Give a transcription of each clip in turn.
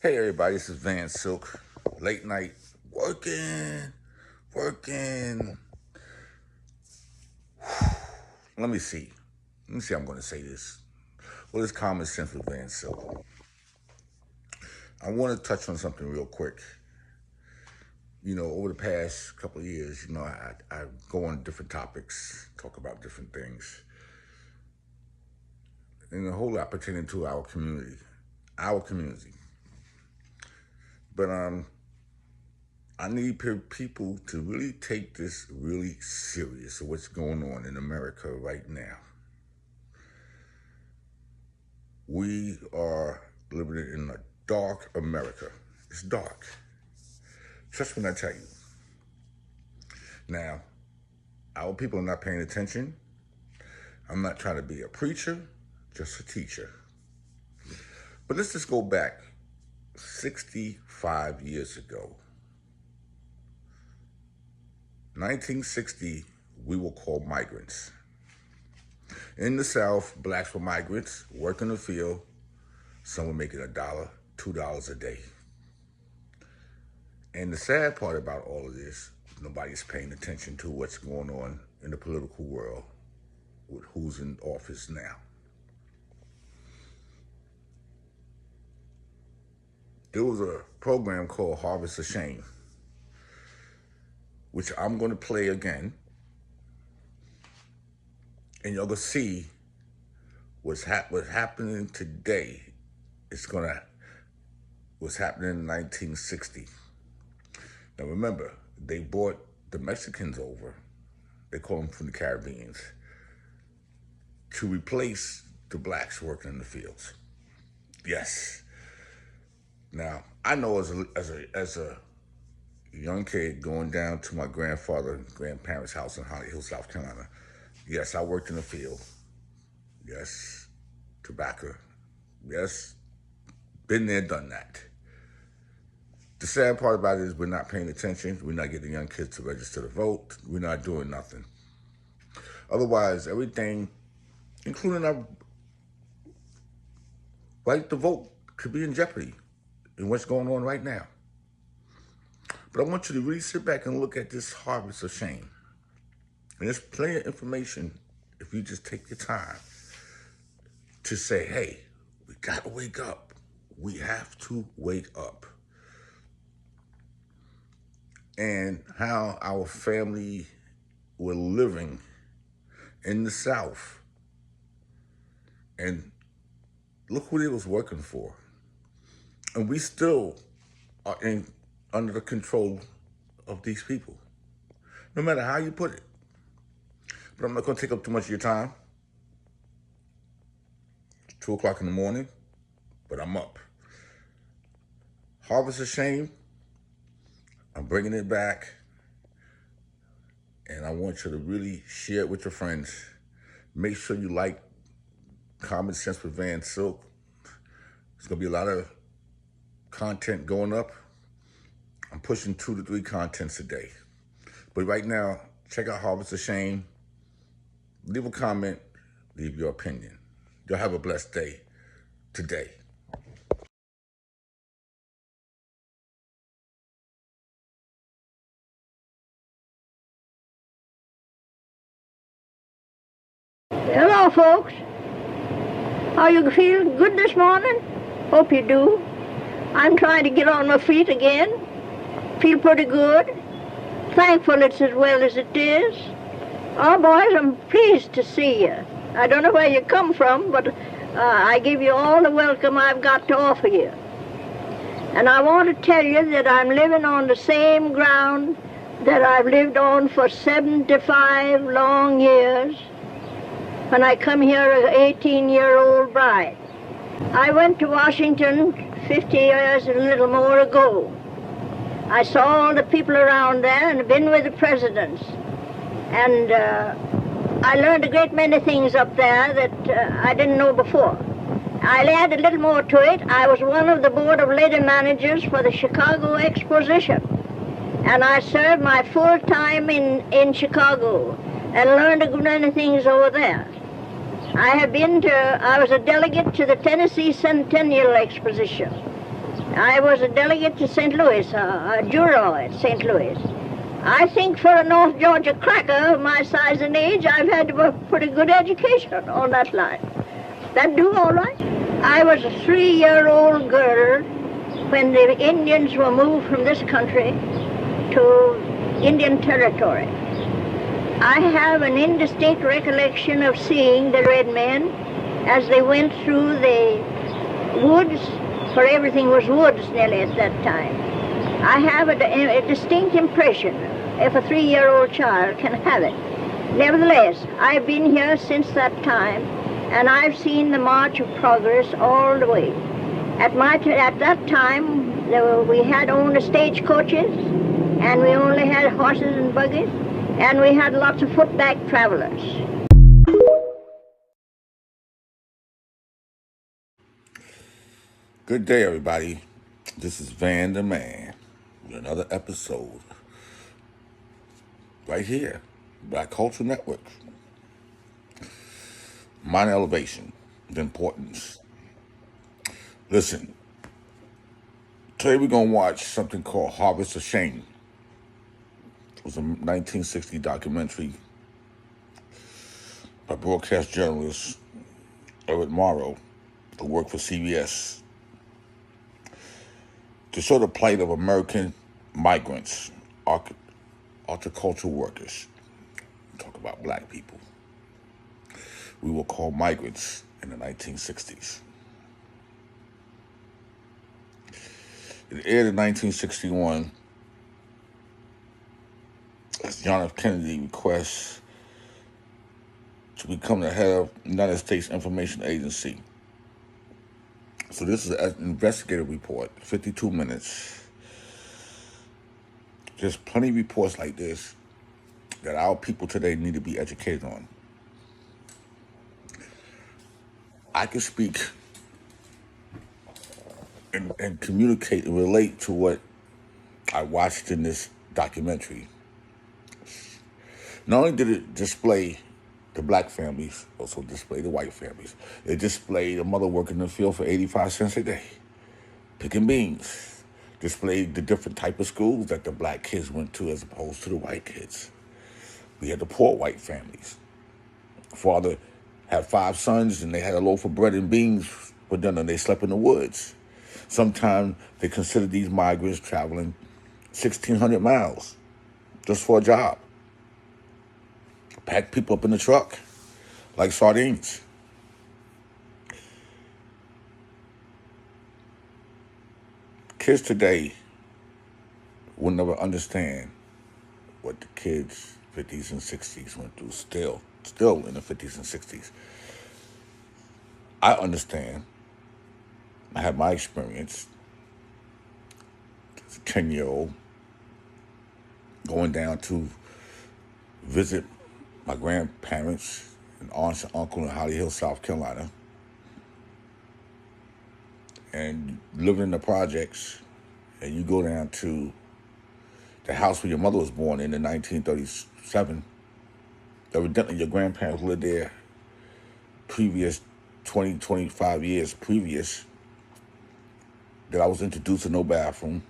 Hey everybody, this is VANSILK. Late night working. Let me see how I'm going to say this. What is common sense with VANSILK? I want to touch on something real quick. Over the past couple of years, I go on different topics, talk about different things. And a whole lot pertaining to our community. But I need people to really take this really serious of what's going on in America right now. We are living in a dark America. It's dark. Trust me when I tell you. Now, our people are not paying attention. I'm not trying to be a preacher, just a teacher. But let's just go back 65 years ago. 1960, we were called migrants. In the South, blacks were migrants, work in the field. Some were making $1, $2 a day. And the sad part about all of this, nobody's paying attention to what's going on in the political world with who's in office now. There was a program called Harvest of Shame, which I'm going to play again. And you're going to see what's happening today. What's happening in 1960. Now remember, they brought the Mexicans over. They call them from the Caribbean, to replace the blacks working in the fields. Yes. Now, I know as a young kid going down to my grandparents' house in Holly Hill, South Carolina, yes, I worked in the field. Yes, tobacco. Yes, been there, done that. The sad part about it is we're not paying attention. We're not getting young kids to register to vote. We're not doing nothing. Otherwise, everything, including our right to vote, could be in jeopardy in what's going on right now. But I want you to really sit back and look at this harvest of shame. And there's plenty of information if you just take your time to say, hey, we got to wake up. We have to wake up. And how our family were living in the South. And look who they was working for. And we still are under the control of these people, no matter how you put it. But I'm not going to take up too much of your time. It's 2 o'clock in the morning, but I'm up. Harvest of Shame, I'm bringing it back. And I want you to really share it with your friends. Make sure you like Common Sense with VANSILK. There's going to be a lot of content going up. I'm pushing 2 to 3 contents a day. But right now, check out Harvest of Shame. Leave a comment, leave your opinion. Y'all have a blessed day today. Hello, folks. How you feel? Good this morning? Hope you do. I'm trying to get on my feet again. Feel pretty good. Thankful it's as well as it is. Oh, boys, I'm pleased to see you. I don't know where you come from, but I give you all the welcome I've got to offer you. And I want to tell you that I'm living on the same ground that I've lived on for 75 long years when I come here as an 18-year-old bride. I went to Washington 50 years and a little more ago. I saw all the people around there and been with the presidents. And I learned a great many things up there that I didn't know before. I'll add a little more to it. I was one of the board of lady managers for the Chicago Exposition. And I served my full time in Chicago and learned a good many things over there. I was a delegate to the Tennessee Centennial Exposition. I was a delegate to St. Louis, a juror at St. Louis. I think for a North Georgia cracker of my size and age, I've had a pretty good education on that line. That do all right. I was a 3-year-old girl when the Indians were moved from this country to Indian Territory. I have an indistinct recollection of seeing the red men as they went through the woods, for everything was woods nearly at that time. I have a distinct impression, if a 3-year-old child can have it. Nevertheless, I've been here since that time, and I've seen the march of progress all the way. At that time, we had only stagecoaches, and we only had horses and buggies, and we had lots of footback travelers. Good day, everybody. This is Van the Man with another episode right here, Black Culture Network. Minor elevation, the importance. Listen, today we're going to watch something called Harvest of Shame. It was a 1960 documentary by broadcast journalist Murrow, who worked for CBS, to show the plight of American migrants, horticultural workers. Talk about black people. We were called migrants in the 1960s. It aired in 1961 as John F. Kennedy requests to become the head of the United States Information Agency. So this is an investigative report, 52 minutes. There's plenty of reports like this that our people today need to be educated on. I can speak and communicate and relate to what I watched in this documentary. Not only did it display the black families, also display the white families. It displayed a mother working in the field for 85 cents a day, picking beans. Displayed the different type of schools that the black kids went to as opposed to the white kids. We had the poor white families. Father had 5 sons and they had a loaf of bread and beans for dinner and they slept in the woods. Sometimes they considered these migrants traveling 1,600 miles just for a job. Pack people up in the truck like sardines. Kids today will never understand what the kids 50s and 60s went through still in the 50s and 60s. I understand. I had my experience as a 10-year-old going down to visit my grandparents and aunts and uncle in Holly Hill, South Carolina, and living in the projects, and you go down to the house where your mother was born in 1937. Evidently, your grandparents lived there previous 20, 25 years previous, that I was introduced to no bathroom.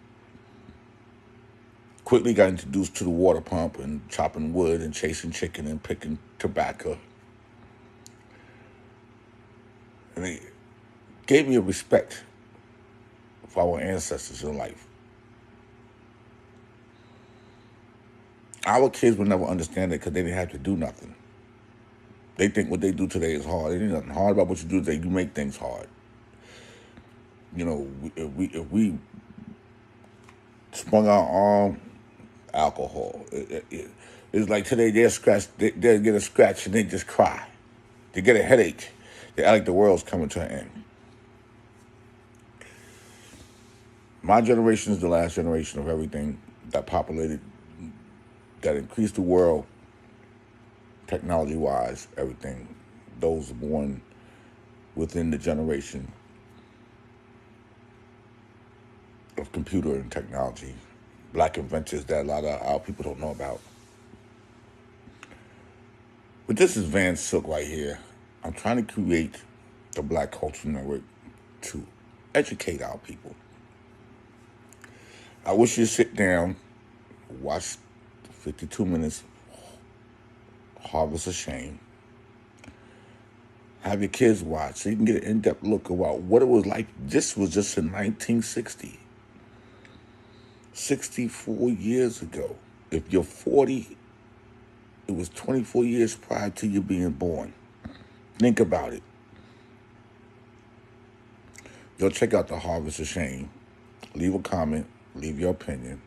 Quickly got introduced to the water pump and chopping wood and chasing chicken and picking tobacco. And it gave me a respect for our ancestors in life. Our kids will never understand it because they didn't have to do nothing. They think what they do today is hard. There ain't nothing hard about what you do today. You make things hard. You know, if we sprung our arm, alcohol. It's like today they'll get a scratch and they just cry. They get a headache. They act like the world's coming to an end. My generation is the last generation of everything that increased the world, technology-wise, everything. Those born within the generation of computer and technology. Black inventors that a lot of our people don't know about. But this is VANSILK right here. I'm trying to create the Black Culture Network to educate our people. I wish you'd sit down, watch 52 minutes, Harvest of Shame. Have your kids watch so you can get an in-depth look about what it was like. This was just in 1960. 64 years ago. If you're 40, it was 24 years prior to you being born. Think about it. Go check out the Harvest of Shame. Leave a comment. Leave your opinion.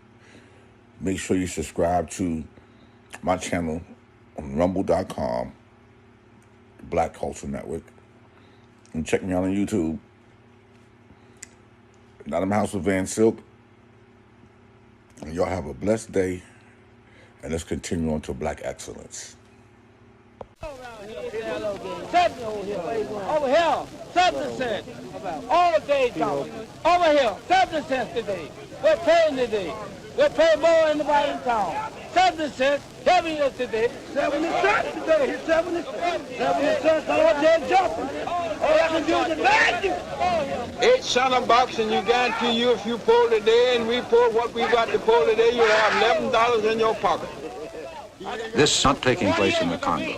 Make sure you subscribe to my channel on rumble.com, the Black Culture Network. And check me out on YouTube. Now I'm House of VANSILK. And y'all have a blessed day. And let's continue on to Black excellence. Over here, 7 cents. All day, John. Over here, 7 cents today. We're paying today. We're paying more than anybody in town. 7 cents, heavy today. 70 cents today. Here's 70 cents. 70 cents all day jumping. All I can do is advise you. 8 cent a box, and you guarantee you if you pull today and we pull what we got to pull today, you'll have $11 in your pocket. This is not taking place in the Congo.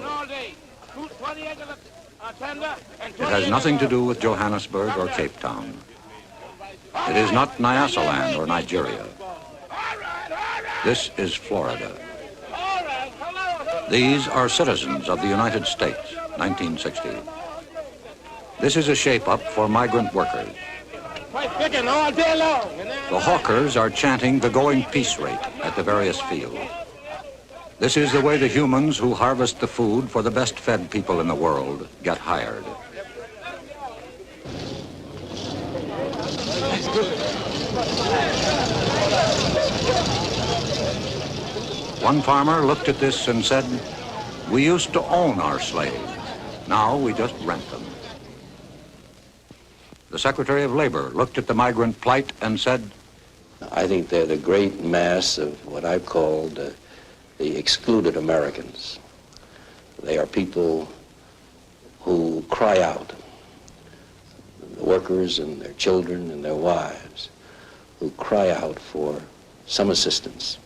It has nothing to do with Johannesburg or Cape Town. It is not Nyasaland or Nigeria. This is Florida. These are citizens of the United States, 1960. This is a shape-up for migrant workers. The hawkers are chanting the going peace rate at the various fields. This is the way the humans who harvest the food for the best-fed people in the world get hired. One farmer looked at this and said, "We used to own our slaves. Now we just rent them." The Secretary of Labor looked at the migrant plight and said, I think they're the great mass of what I've called the excluded Americans. They are people who cry out, the workers and their children and their wives, who cry out for some assistance,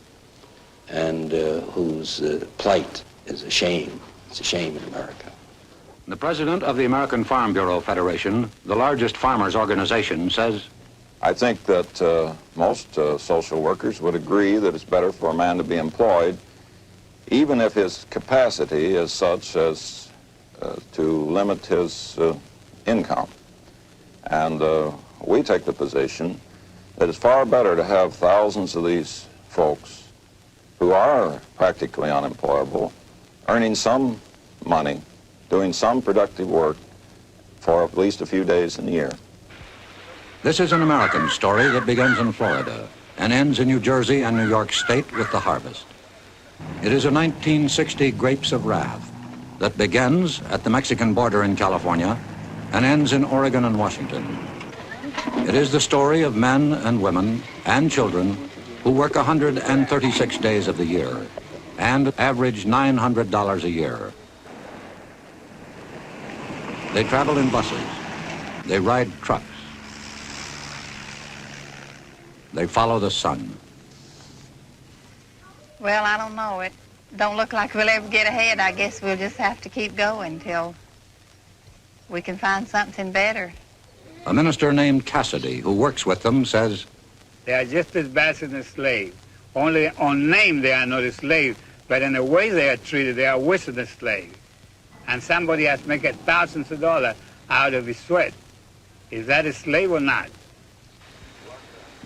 and whose plight is a shame. It's a shame in America. The president of the American Farm Bureau Federation, the largest farmers' organization, says, I think that most social workers would agree that it's better for a man to be employed, even if his capacity is such as to limit his income. And we take the position that it's far better to have thousands of these folks who are practically unemployable, earning some money, doing some productive work for at least a few days in the year. this is an American story that begins in Florida and ends in New Jersey and New York State with the harvest. It is a 1960 Grapes of Wrath that begins at the Mexican border in California and ends in Oregon and Washington. It is the story of men and women and children who work 136 days of the year and average $900 a year. They travel in buses. They ride trucks. They follow the sun. Well, I don't know. It don't look like we'll ever get ahead. I guess we'll just have to keep going till we can find something better. A minister named Cassidy, who works with them, says, they are just as bad as the slaves. Only on name they are not a slave, but in the way they are treated, they are worse than the slave. And somebody has to make thousands of dollars out of his sweat. Is that a slave or not?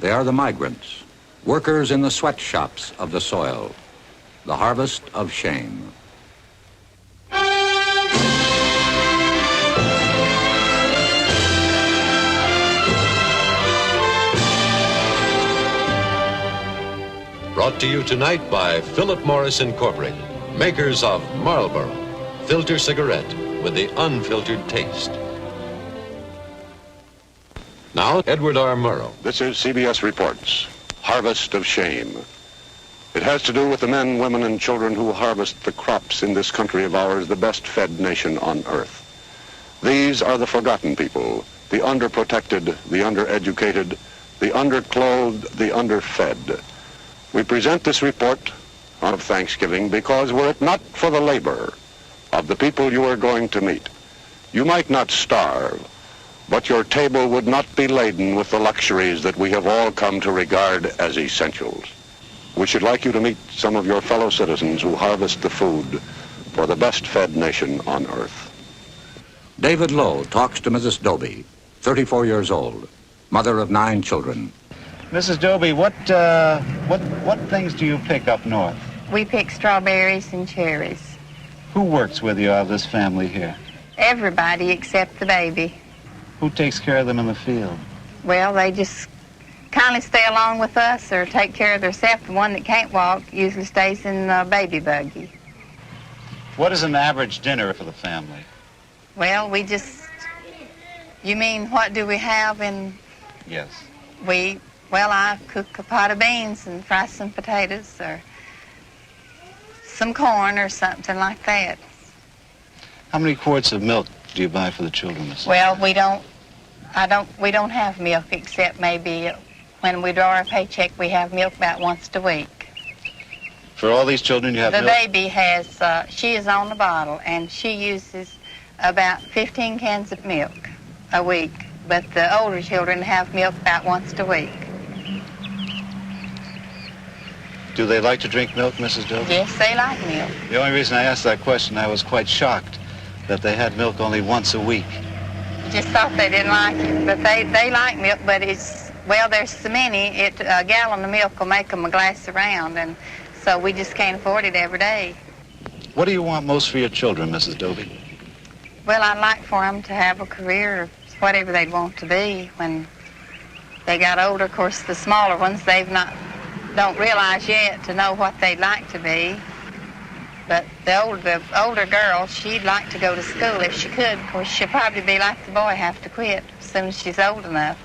they are the migrants, workers in the sweatshops of the soil, the harvest of shame. Brought to you tonight by Philip Morris Incorporated, makers of Marlboro, filter cigarette with the unfiltered taste. Now, Edward R. Murrow. This is CBS Reports, Harvest of Shame. It has to do with the men, women, and children who harvest the crops in this country of ours, the best-fed nation on earth. These are the forgotten people, the underprotected, the undereducated, the underclothed, the underfed. We present this report of Thanksgiving because were it not for the labor of the people you are going to meet, you might not starve, but your table would not be laden with the luxuries that we have all come to regard as essentials. We should like you to meet some of your fellow citizens who harvest the food for the best fed nation on earth. David Lowe talks to Mrs. Doby, 34 years old, mother of 9 children. Mrs. Doby, what things do you pick up north? We pick strawberries and cherries. Who works with you out of this family here? Everybody except the baby. Who takes care of them in the field? Well, they just kindly stay along with us or take care of themselves. The one that can't walk usually stays in the baby buggy. What is an average dinner for the family? Well, you mean what do we have in? Yes. I cook a pot of beans and fry some potatoes or some corn or something like that. How many quarts of milk do you buy for the children, Mrs. Well, we don't have milk except maybe when we draw our paycheck, we have milk about once a week. For all these children you have milk? The baby has, she is on the bottle, and she uses about 15 cans of milk a week, but the older children have milk about once a week. Do they like to drink milk, Mrs. Doby? Yes, they like milk. The only reason I asked that question, I was quite shocked that they had milk only once a week. Just thought they didn't like it, but they like milk, but there's so many, a gallon of milk will make them a glass around, and so we just can't afford it every day. What do you want most for your children, Mrs. Doby? Well, I'd like for them to have a career, whatever they'd want to be when they got older. Of course, the smaller ones, don't realize yet to know what they'd like to be. But the older girl, she'd like to go to school if she could. Of course, she'll probably be like the boy, have to quit as soon as she's old enough.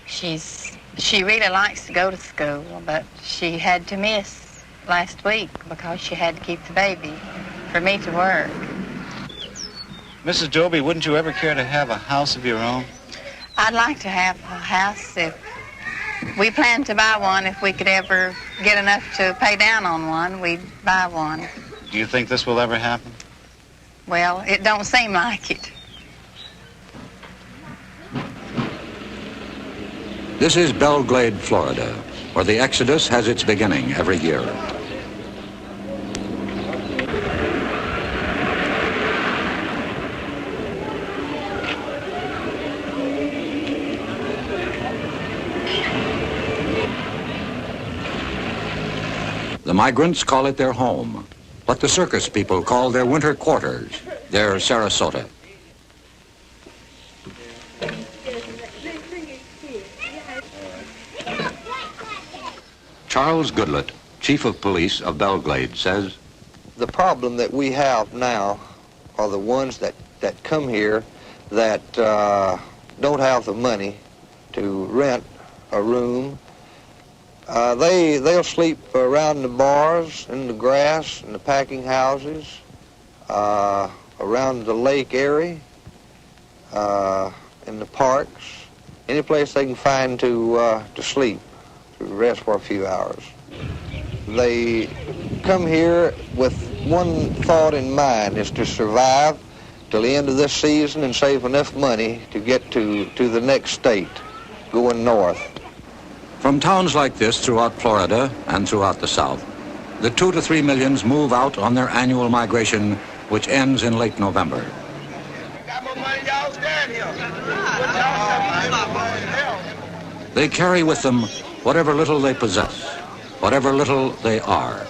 She really likes to go to school, but she had to miss last week because she had to keep the baby for me to work. Mrs. Doby, wouldn't you ever care to have a house of your own? I'd like to have a house. If we plan to buy one, if we could ever get enough to pay down on one, we'd buy one. Do you think this will ever happen? Well, it don't seem like it. This is Belglade, Florida, where the Exodus has its beginning every year. The migrants call it their home, what the circus people call their winter quarters, their Sarasota. Charles Goodlett, chief of police of Belglade, says, the problem that we have now are the ones that come here that don't have the money to rent a room. They'll sleep around the bars, in the grass, in the packing houses, around the lake area, in the parks, any place they can find to sleep, to rest for a few hours. They come here with one thought in mind, is to survive till the end of this season and save enough money to get to the next state, going north. From towns like this throughout Florida and throughout the South, the 2 to 3 millions move out on their annual migration, which ends in late November. They carry with them whatever little they possess, whatever little they are.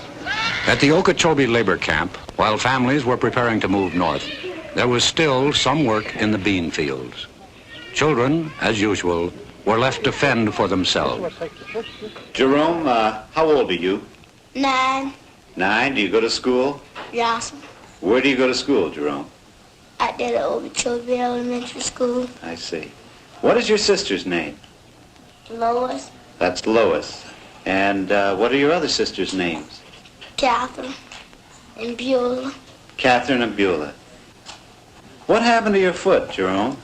At the Okeechobee labor camp, while families were preparing to move north, there was still some work in the bean fields. Children, as usual, were left to fend for themselves. Jerome, how old are you? 9. 9. Do you go to school? Yes. Where do you go to school, Jerome? At the Okeechobee Elementary School. I see. What is your sister's name? Lois. That's Lois. And what are your other sisters' names? Catherine and Beulah. Catherine and Beulah. What happened to your foot, Jerome?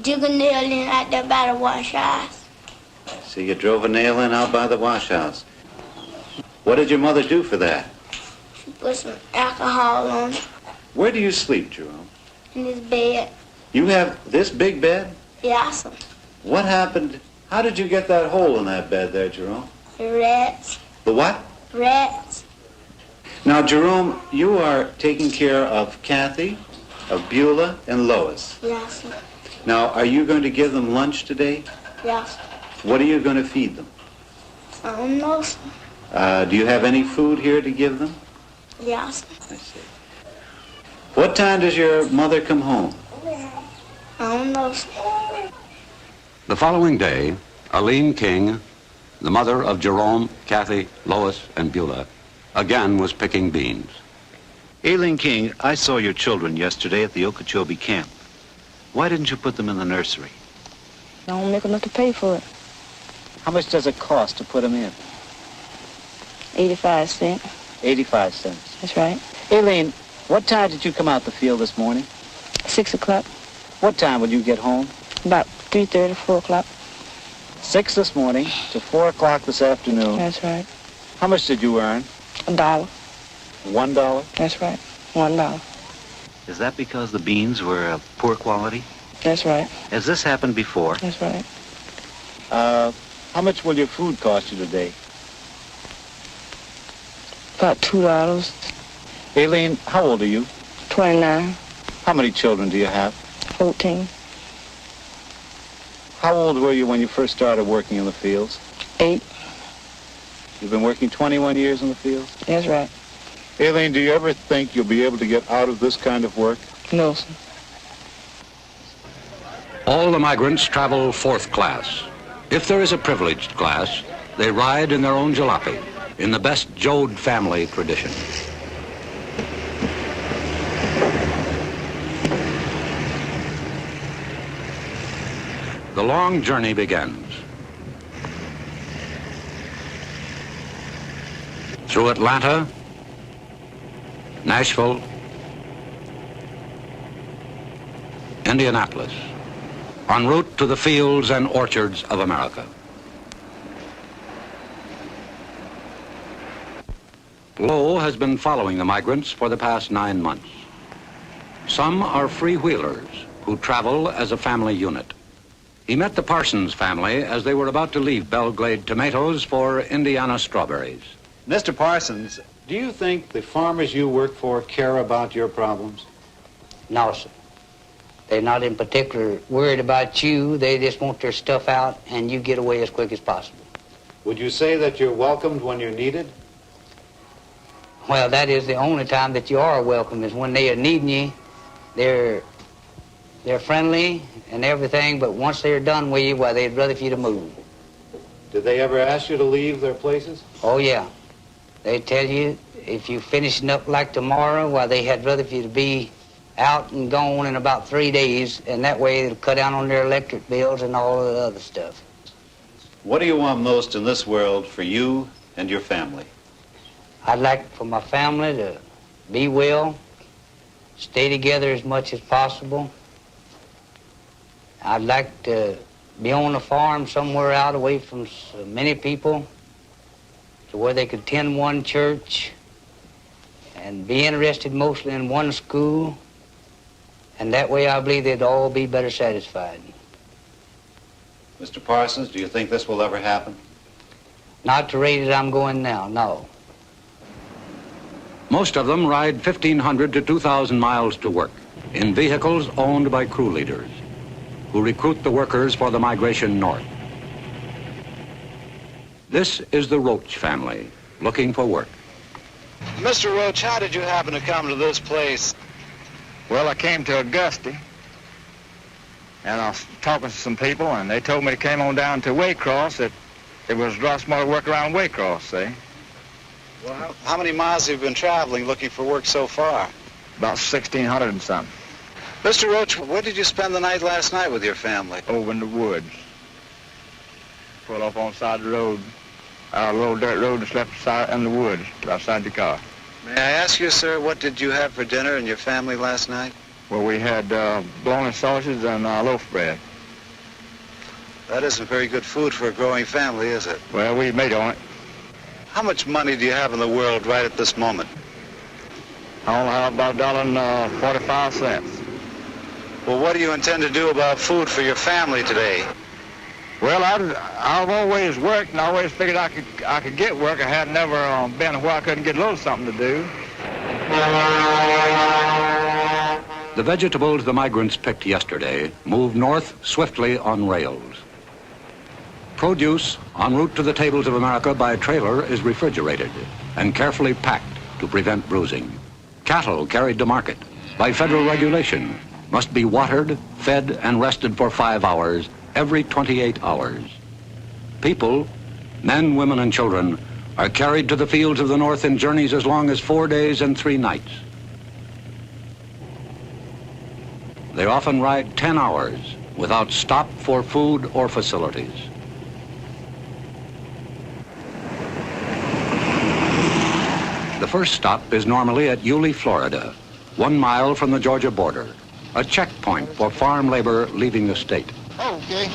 dig a nail in out there by the wash house. So you drove a nail in out by the wash house. What did your mother do for that? She put some alcohol on it Where do you sleep, Jerome? in his bed. You have this big bed? Yes, What happened? How did you get that hole in that bed there, Jerome? the rats. The what? Rats. Now, Jerome, you are taking care of Kathy, of Beulah, and Lois. Yes, Now, are you going to give them lunch today? yes. What are you going to feed them? I don't know. Do you have any food here to give them? Yes. I see. What time does your mother come home? I don't know. The following day, Aline King, the mother of Jerome, Kathy, Lois, and Beulah, again was picking beans. Aileen King, I saw your children yesterday at the Okeechobee camp. Why didn't you put them in the nursery? I don't make enough to pay for it. How much does it cost to put them in? 85 cents. 85 cents. That's right. Aileen, what time did you come out the field this morning? 6 o'clock. What time would you get home? About 3:30, 4 o'clock. 6 this morning to 4 o'clock this afternoon. That's right. How much did you earn? $1. $1? That's right. $1. Is that because the beans were of poor quality? That's right. Has this happened before? That's right. How much will your food cost you today? About $2. Aileen, how old are you? 29. How many children do you have? 14. How old were you when you first started working in the fields? 8. You've been working 21 years in the fields? That's right. Aileen, do you ever think you'll be able to get out of this kind of work? No, sir. All the migrants travel fourth class. If there is a privileged class, they ride in their own jalopy, in the best Jode family tradition. The long journey begins. Through Atlanta, Nashville, Indianapolis, en route to the fields and orchards of America. Lowe has been following the migrants for the past 9 months. Some are freewheelers who travel as a family unit. He met the Parsons family as they were about to leave Belglade tomatoes for Indiana strawberries. Mr. Parsons, do you think the farmers you work for care about your problems? No, sir. They're not in particular worried about you. They just want their stuff out and you get away as quick as possible. Would you say that you're welcomed when you're needed? Well, that is the only time that you are welcome, is when they are needing you. They're friendly and everything, but once they're done with you, well, they'd rather for you to move. Did they ever ask you to leave their places? Oh, yeah. They tell you if you're finishing up like tomorrow, well, they had rather for you to be out and gone in about 3 days, and that way it'll cut down on their electric bills and all of the other stuff. What do you want most in this world for you and your family? I'd like for my family to be well, stay together as much as possible. I'd like to be on a farm somewhere out away from so many people, to where they could attend one church and be interested mostly in one school, and that way I believe they'd all be better satisfied. Mr. Parsons, do you think this will ever happen? Not at the rate that I'm going now, no. Most of them ride 1,500 to 2,000 miles to work in vehicles owned by crew leaders who recruit the workers for the migration north. This is the Roach family looking for work. Mr. Roach, how did you happen to come to this place? Well, I came to Augusta, and I was talking to some people, and they told me to come on down to Waycross, that it was a lot smarter work around Waycross, see? Well, how many miles have you been traveling looking for work so far? About 1,600 and something. Mr. Roach, where did you spend the night last night with your family? Over in the woods. Pulled off on the side of the road, a little dirt road that's left side in the woods, outside the car. May I ask you, sir, what did you have for dinner and your family last night? Well, we had bologna sausage and loaf bread. That isn't very good food for a growing family, is it? Well, we made on it. How much money do you have in the world right at this moment? I only have about $1.45. Well, what do you intend to do about food for your family today? Well, I've always worked and I always figured I could get work. I had never been where I couldn't get a little something to do. The vegetables the migrants picked yesterday moved north swiftly on rails. Produce en route to the tables of America by trailer is refrigerated and carefully packed to prevent bruising. Cattle carried to market by federal regulation must be watered, fed, and rested for 5 hours every 28 hours. People, men, women, and children, are carried to the fields of the North in journeys as long as 4 days and 3 nights. They often ride 10 hours without stop for food or facilities. The first stop is normally at Yulee, Florida, 1 mile from the Georgia border, a checkpoint for farm labor leaving the state. Okay.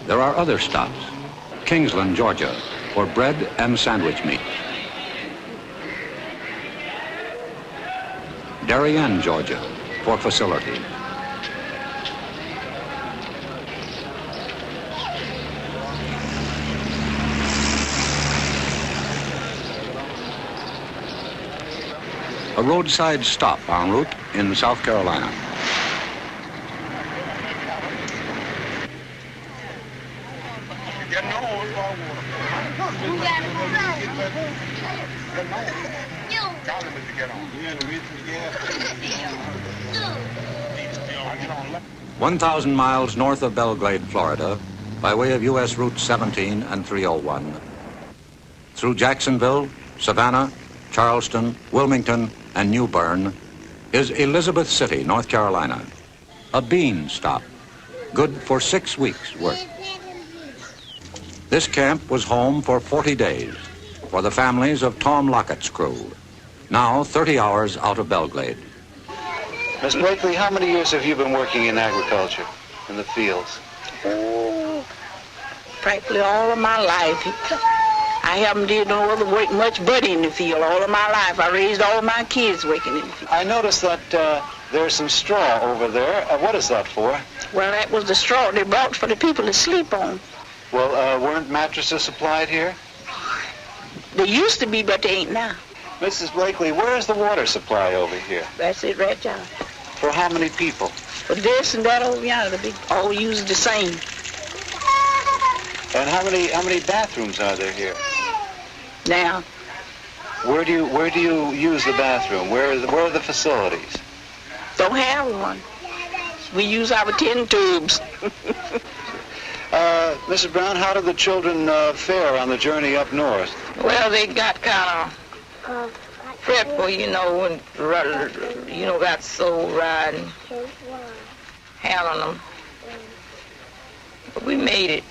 There are other stops. Kingsland, Georgia, for bread and sandwich meats. Darien, Georgia, for facilities. A roadside stop en route in South Carolina. One 1,000 miles north of Belgrade, Florida, by way of U.S. Route 17 and 301. Through Jacksonville, Savannah, Charleston, Wilmington, and New Bern is Elizabeth City, North Carolina. A bean stop, good for 6 weeks' work. This camp was home for 40 days for the families of Tom Lockett's crew, now 30 hours out of Belgrade. Miss Blakely, how many years have you been working in agriculture, in the fields? Oh, practically all of my life. I haven't did no other work much but in the field all of my life. I raised all my kids working in the field. I noticed that there's some straw over there. What is that for? Well, that was the straw they brought for the people to sleep on. Well, weren't mattresses supplied here? They used to be, but they ain't now. Mrs. Blakely, where is the water supply over here? That's it right there. For how many people? For this and that over yonder, they all use the same. And how many bathrooms are there here? Now. Where do you use the bathroom? Where are the facilities? Don't have one. We use our tin tubes. Mrs. Brown, how did the children fare on the journey up north? Well, they got kind of fretful, and got so riding, handling them. But we made it.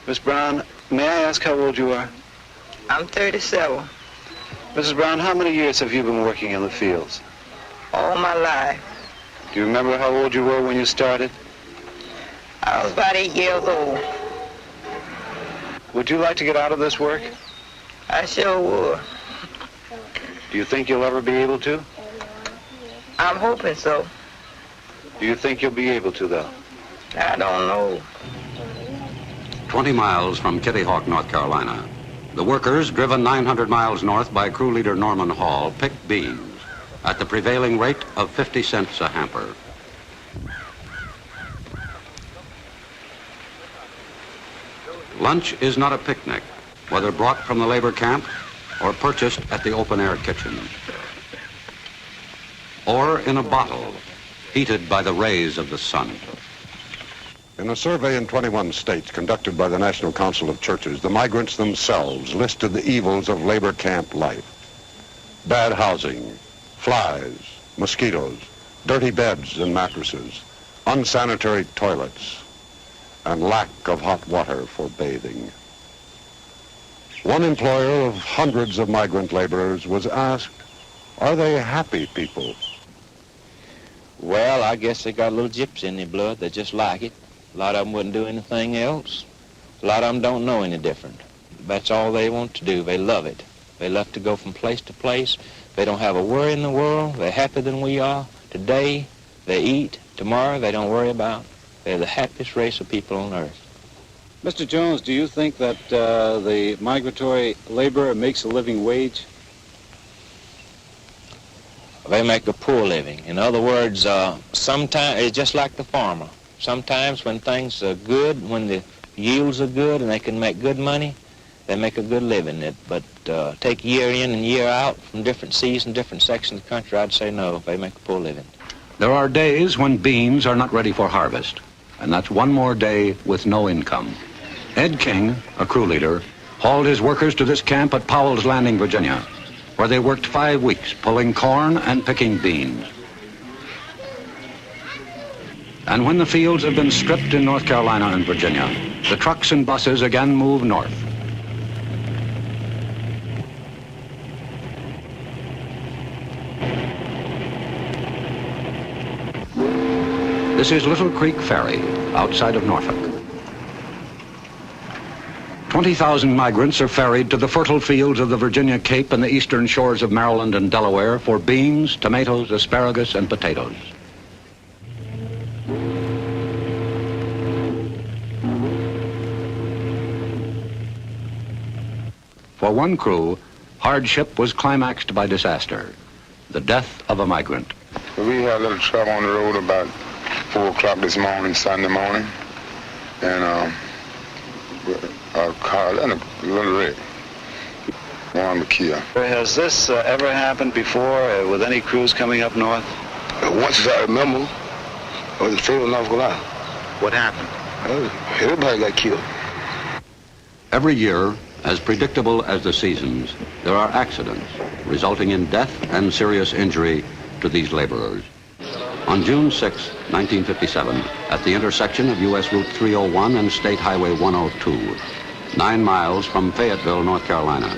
Miss Brown, may I ask how old you are? I'm 37. Mrs. Brown, how many years have you been working in the fields? All my life. Do you remember how old you were when you started? I was about 8 years old. Would you like to get out of this work? I sure would. Do you think you'll ever be able to? I'm hoping so. Do you think you'll be able to, though? I don't know. 20 miles from Kitty Hawk, North Carolina, the workers, driven 900 miles north by crew leader Norman Hall, picked beans at the prevailing rate of 50 cents a hamper. Lunch is not a picnic, whether brought from the labor camp or purchased at the open-air kitchen, or in a bottle, heated by the rays of the sun. In a survey in 21 states conducted by the National Council of Churches, the migrants themselves listed the evils of labor camp life. Bad housing, flies, mosquitoes, dirty beds and mattresses, unsanitary toilets, and lack of hot water for bathing. One employer of hundreds of migrant laborers was asked, are they happy people? Well, I guess they got a little gypsy in their blood. They just like it. A lot of them wouldn't do anything else. A lot of them don't know any different. That's all they want to do. They love it. They love to go from place to place. They don't have a worry in the world. They're happier than we are. Today, they eat. Tomorrow, they don't worry about. They're the happiest race of people on earth. Mr. Jones, do you think that the migratory laborer makes a living wage? They make a poor living. In other words, sometimes it's just like the farmer. Sometimes when things are good, when the yields are good and they can make good money, they make a good living. But take year in and year out from different seasons, different sections of the country, I'd say no, they make a poor living. There are days when beans are not ready for harvest, and that's one more day with no income. Ed King, a crew leader, hauled his workers to this camp at Powell's Landing, Virginia, where they worked 5 weeks pulling corn and picking beans. And when the fields have been stripped in North Carolina and Virginia, the trucks and buses again move north. This is Little Creek Ferry, outside of Norfolk. 20,000 migrants are ferried to the fertile fields of the Virginia Cape and the eastern shores of Maryland and Delaware for beans, tomatoes, asparagus, and potatoes. For one crew, hardship was climaxed by disaster, the death of a migrant. We had a little trouble on the road about 4 o'clock this morning, Sunday morning, and a car and a little wreck. One was killed. Has this ever happened before with any crews coming up north? Once I remember, I was in Fayetteville, North Carolina. What happened? Everybody got killed. Every year, as predictable as the seasons, there are accidents resulting in death and serious injury to these laborers. On June 6, 1957, at the intersection of U.S. Route 301 and State Highway 102, 9 miles from Fayetteville, North Carolina,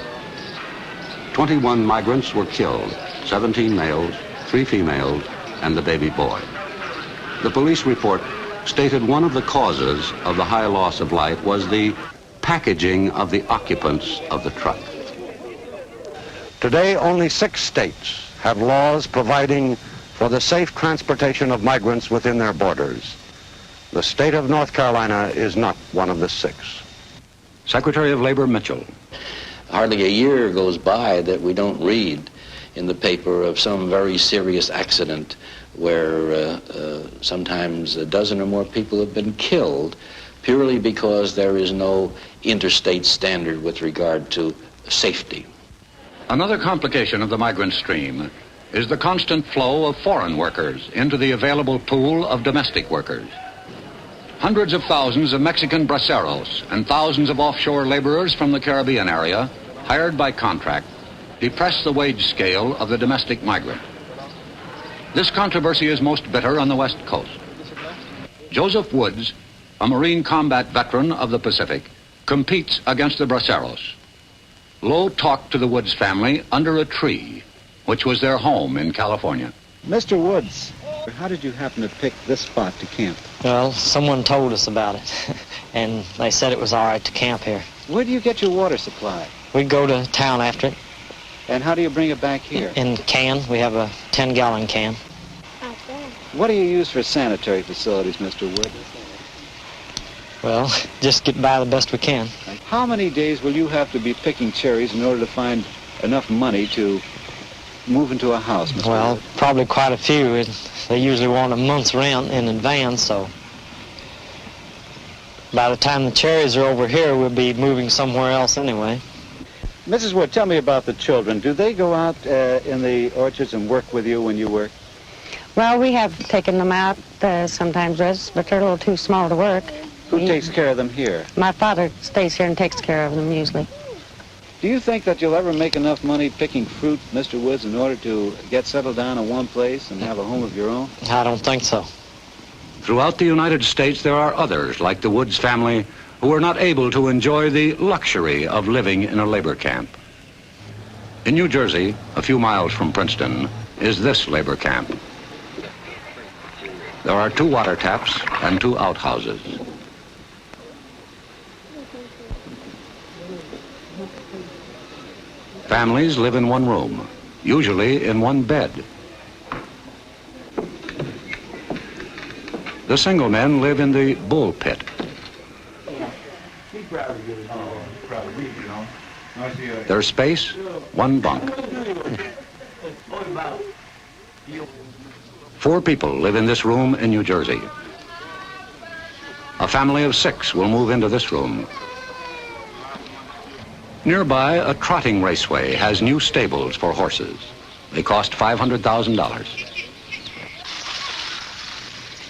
21 migrants were killed, 17 males, 3 females, and the baby boy. The police report stated one of the causes of the high loss of life was the packaging of the occupants of the truck. Today, only 6 states have laws providing for the safe transportation of migrants within their borders. The state of North Carolina is not one of the 6. Secretary of Labor Mitchell. Hardly a year goes by that we don't read in the paper of some very serious accident where sometimes a dozen or more people have been killed purely because there is no interstate standard with regard to safety. Another complication of the migrant stream is the constant flow of foreign workers into the available pool of domestic workers. Hundreds of thousands of Mexican braceros and thousands of offshore laborers from the Caribbean area, hired by contract, depress the wage scale of the domestic migrant. This controversy is most bitter on the West Coast. Joseph Woods, a Marine combat veteran of the Pacific, competes against the braceros. Lowe talked to the Woods family under a tree, which was their home in California. Mr. Woods, how did you happen to pick this spot to camp? Well, someone told us about it, and they said it was all right to camp here. Where do you get your water supply? We go to town after it. And how do you bring it back here? In can. We have a 10-gallon can. What do you use for sanitary facilities, Mr. Woods? Well, just get by the best we can. How many days will you have to be picking cherries in order to find enough money to move into a house, Mr. Well, Woods? probably quite a few. They usually want a month's rent in advance, so by the time the cherries are over here, we'll be moving somewhere else anyway. Mrs. Wood, tell me about the children. Do they go out in the orchards and work with you when you work? Well, we have taken them out sometimes, but they're a little too small to work. Who takes care of them here? My father stays here and takes care of them usually. Do you think that you'll ever make enough money picking fruit, Mr. Woods, in order to get settled down in one place and have a home of your own? I don't think so. Throughout the United States, there are others, like the Woods family, who are not able to enjoy the luxury of living in a labor camp. In New Jersey, a few miles from Princeton, is this labor camp. There are 2 water taps and 2 outhouses. Families live in 1 room, usually in 1 bed. The single men live in the bull pit. Their space, 1 bunk. 4 people live in this room in New Jersey. A family of 6 will move into this room. Nearby, a trotting raceway has new stables for horses. They cost $500,000.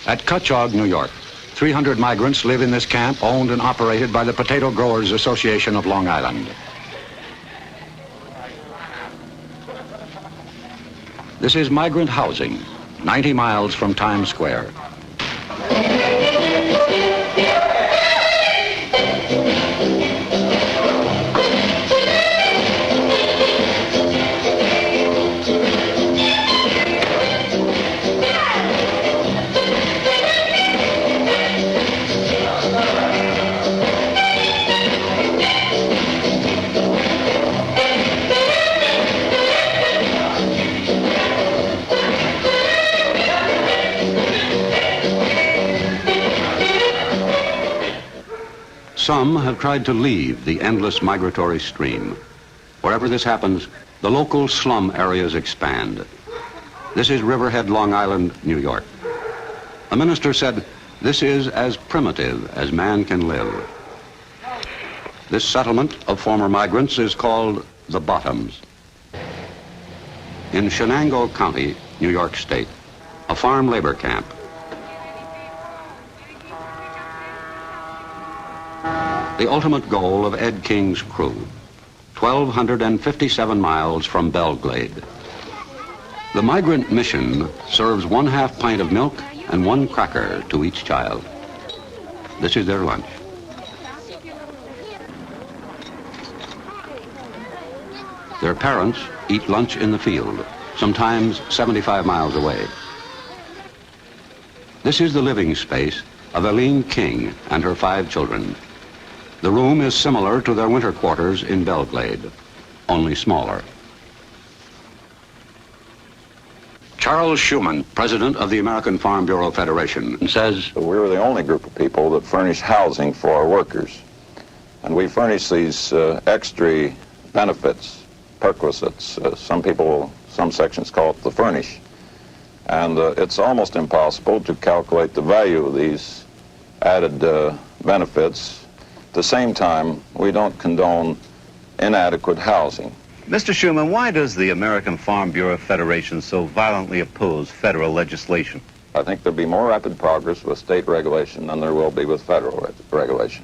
At Cutchogue, New York, 300 migrants live in this camp owned and operated by the Potato Growers Association of Long Island. This is migrant housing, 90 miles from Times Square. Some have tried to leave the endless migratory stream. Wherever this happens, the local slum areas expand. This is Riverhead, Long Island, New York. A minister said, "This is as primitive as man can live." This settlement of former migrants is called the Bottoms. In Shenango County, New York State, a farm labor camp. The ultimate goal of Ed King's crew, 1,257 miles from Belglade. The migrant mission serves 1/2 pint of milk and 1 cracker to each child. This is their lunch. Their parents eat lunch in the field, sometimes 75 miles away. This is the living space of Eileen King and her 5 children. The room is similar to their winter quarters in Belglade, only smaller. Charles Schumann, president of the American Farm Bureau Federation, says, "We were the only group of people that furnished housing for our workers. And we furnish these extra benefits, perquisites. Some sections call it the furnish. And it's almost impossible to calculate the value of these added benefits. At the same time, we don't condone inadequate housing." Mr. Schumann, why does the American Farm Bureau Federation so violently oppose federal legislation? I think there'll be more rapid progress with state regulation than there will be with federal regulation.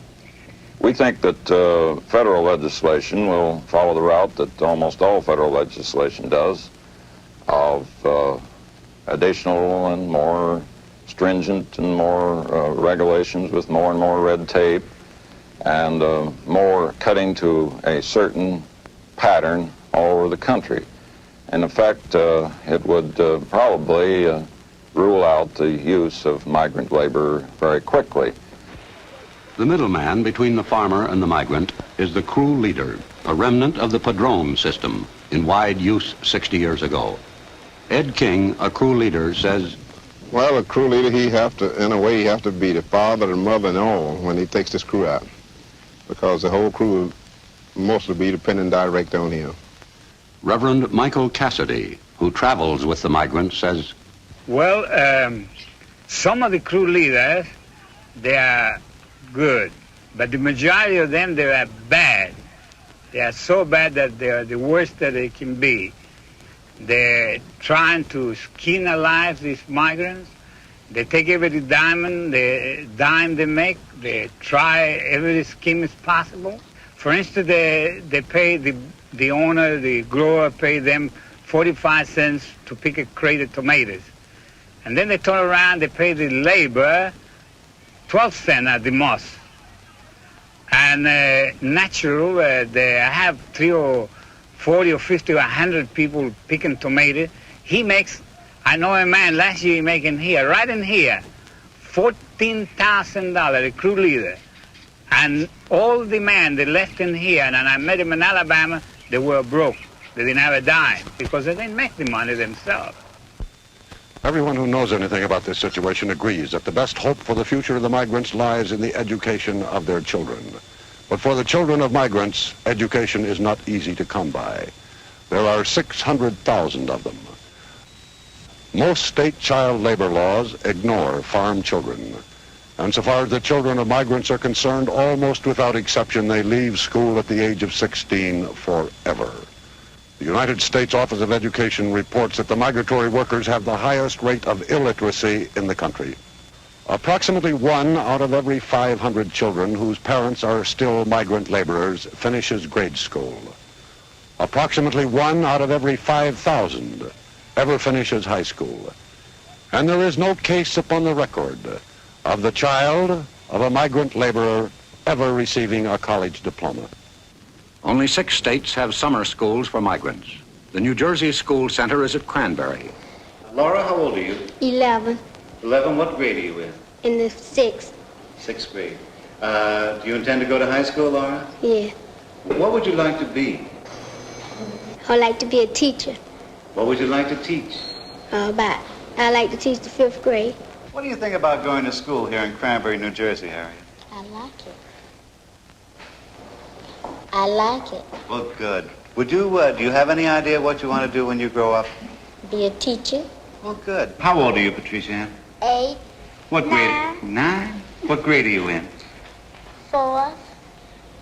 We think that federal legislation will follow the route that almost all federal legislation does, of additional and more stringent and more regulations with more and more red tape, and more cutting to a certain pattern all over the country. In effect, it would probably rule out the use of migrant labor very quickly. The middleman between the farmer and the migrant is the crew leader, a remnant of the padrone system in wide use 60 years ago. Ed King, a crew leader, says, "Well, a crew leader, he have to be the father and mother and all when he takes this crew out, because the whole crew will mostly be dependent direct on him." Reverend Michael Cassidy, who travels with the migrants, says, "Well, some of the crew leaders, they are good, but the majority of them, they are bad. They are so bad that they are the worst that they can be. They're trying to skin alive these migrants. They take every dime they make. They try every scheme is possible. For instance, they pay the owner, the grower, pay them 45 cents to pick a crate of tomatoes. And then they turn around, they pay the labor 12 cents at the most. And natural, they have 3 or 40 or 50 or 100 people picking tomatoes. He makes I know a man last year making here, right in here, $14,000, a crew leader. And all the men they left in here, and I met him in Alabama, they were broke. They didn't have a dime because they didn't make the money themselves. Everyone who knows anything about this situation agrees that the best hope for the future of the migrants lies in the education of their children. But for the children of migrants, education is not easy to come by. There are 600,000 of them. Most state child labor laws ignore farm children. And so far as the children of migrants are concerned, almost without exception, they leave school at the age of 16 forever. The United States Office of Education reports that the migratory workers have the highest rate of illiteracy in the country. Approximately 1 out of every 500 children whose parents are still migrant laborers finishes grade school. Approximately 1 out of every 5,000 ever finishes high school. And there is no case upon the record of the child of a migrant laborer ever receiving a college diploma. Only 6 states have summer schools for migrants. The New Jersey School Center is at Cranberry. Laura, how old are you? 11, 11. What grade are you in? in the 6th. 6th grade. Do you intend to go to high school, Laura? Yeah. What would you like to be? I like to be a teacher. What would you like to teach? I like to teach the 5th grade. What do you think about going to school here in Cranberry, New Jersey, Harriet? I like it. I like it. Well, good. Would you, do you have any idea what you want to do when you grow up? Be a teacher. Well, good. How old are you, Patricia Ann? 8. What grade? 9? What grade are you in? 4.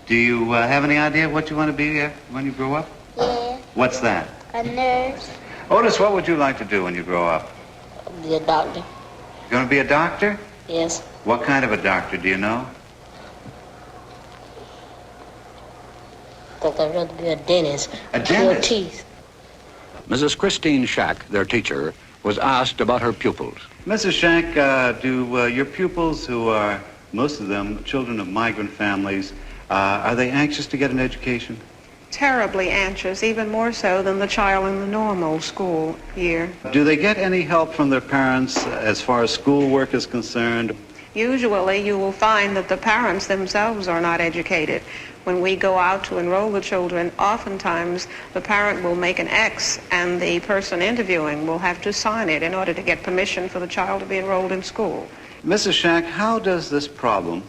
Do you have any idea what you want to be when you grow up? Yeah. What's that? A nurse. Otis, what would you like to do when you grow up? Be a doctor. You going to be a doctor? Yes. What kind of a doctor, do you know? I think I'd rather be a dentist. A dentist? Cure teeth. Mrs. Christine Shack, their teacher, was asked about her pupils. Mrs. Shack, do your pupils, who are, most of them, children of migrant families, are they anxious to get an education? Terribly anxious, even more so than the child in the normal school year. Do they get any help from their parents as far as schoolwork is concerned? Usually you will find that the parents themselves are not educated. When we go out to enroll the children, oftentimes the parent will make an X and the person interviewing will have to sign it in order to get permission for the child to be enrolled in school. Mrs. Shack, how does this problem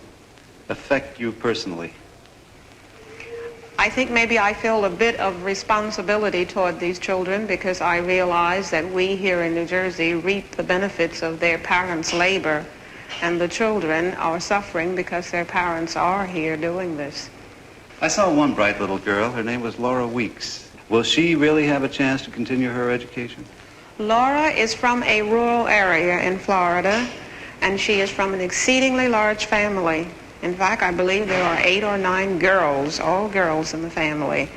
affect you personally? I think maybe I feel a bit of responsibility toward these children because I realize that we here in New Jersey reap the benefits of their parents' labor, and the children are suffering because their parents are here doing this. I saw one bright little girl. Her name was Laura Weeks. Will she really have a chance to continue her education? Laura is from a rural area in Florida, and she is from an exceedingly large family. In fact, I believe there are 8 or 9 girls, all girls in the family.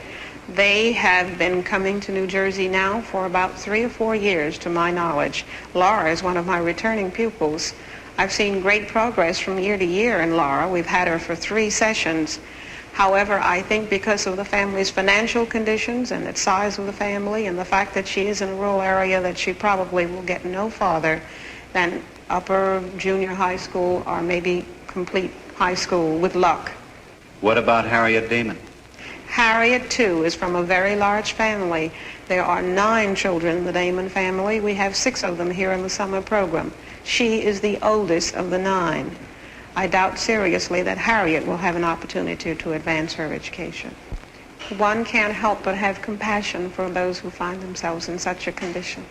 They have been coming to New Jersey now for about 3 or 4 years, to my knowledge. Laura is one of my returning pupils. I've seen great progress from year to year in Laura. We've had her for 3 sessions. However, I think because of the family's financial conditions and the size of the family and the fact that she is in a rural area, that she probably will get no farther than upper junior high school or maybe complete high school with luck. What about Harriet Damon? Harriet, too, is from a very large family. There are 9 children in the Damon family. We have 6 of them here in the summer program. She is the oldest of the 9. I doubt seriously that Harriet will have an opportunity to advance her education. One can't help but have compassion for those who find themselves in such a condition.